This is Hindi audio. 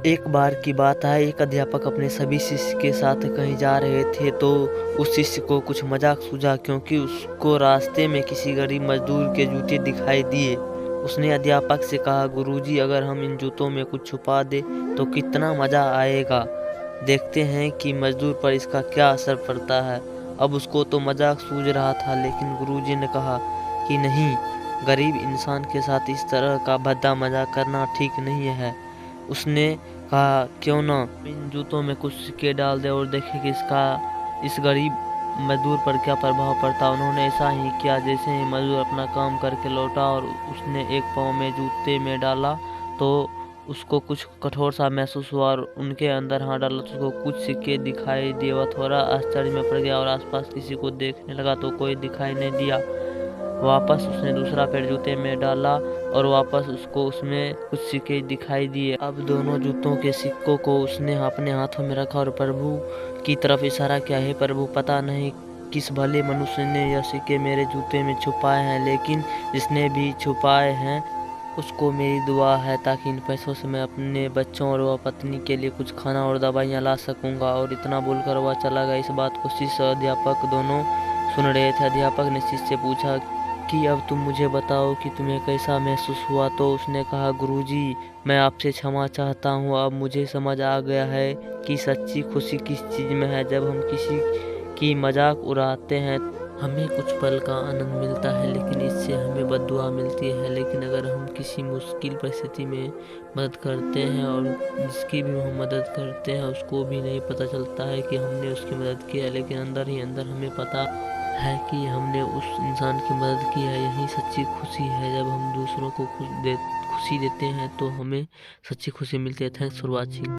एक बार की बात है, एक अध्यापक अपने सभी शिष्य के साथ कहीं जा रहे थे तो उस शिष्य को कुछ मजाक सूझा क्योंकि उसको रास्ते में किसी गरीब मजदूर के जूते दिखाई दिए। उसने अध्यापक से कहा, गुरुजी अगर हम इन जूतों में कुछ छुपा दे तो कितना मजा आएगा। देखते हैं कि मजदूर पर इसका क्या असर पड़ता है। अब उसको तो मजाक सूझ रहा था, लेकिन गुरुजी ने कहा कि नहीं, गरीब इंसान के साथ इस तरह का भद्दा मजाक करना ठीक नहीं है। उसने कहा, क्यों ना इन जूतों में कुछ सिक्के डाल दे और देखें कि इसका इस गरीब मजदूर पर क्या प्रभाव पड़ता। उन्होंने ऐसा ही किया। जैसे ही मजदूर अपना काम करके लौटा और उसने एक पाँव में जूते में डाला तो उसको कुछ कठोर सा महसूस हुआ और उनके अंदर हाथ डाला तो उसको कुछ सिक्के दिखाई दिए। वह थोड़ा आश्चर्य में पड़ गया और आसपास किसी को देखने लगा तो कोई दिखाई नहीं दिया। वापस उसने दूसरा पैर जूते में डाला और वापस उसको उसमें कुछ सिक्के दिखाई दिए। अब दोनों जूतों के सिक्कों को उसने अपने हाथों में रखा और प्रभु की तरफ इशारा किया, हे प्रभु, पता नहीं किस भले मनुष्य ने यह सिक्के मेरे जूते में छुपाए हैं, लेकिन जिसने भी छुपाए हैं उसको मेरी दुआ है ताकि इन पैसों से मैं अपने बच्चों और पत्नी के लिए कुछ खाना और दवाइयाँ ला सकूंगा। और इतना बोलकर वह चला गया। इस बात को शिष्य और अध्यापक दोनों सुन रहे थे। अध्यापक ने शिष्य से पूछा कि अब तुम मुझे बताओ कि तुम्हें कैसा महसूस हुआ। तो उसने कहा, गुरुजी, मैं आपसे क्षमा चाहता हूँ। अब मुझे समझ आ गया है कि सच्ची खुशी किस चीज़ में है। जब हम किसी की मजाक उड़ाते हैं हमें कुछ पल का आनंद मिलता है, लेकिन इससे हमें बद्दुआ मिलती है। लेकिन अगर हम किसी मुश्किल परिस्थिति में मदद करते हैं और जिसकी भी हम मदद करते हैं उसको भी नहीं पता चलता है कि हमने उसकी मदद की है, लेकिन अंदर ही अंदर हमें पता है कि हमने उस इंसान की मदद की है। यही सच्ची खुशी है। जब हम दूसरों को खुशी देते हैं तो हमें सच्ची खुशी मिलती है। Thanks for watching.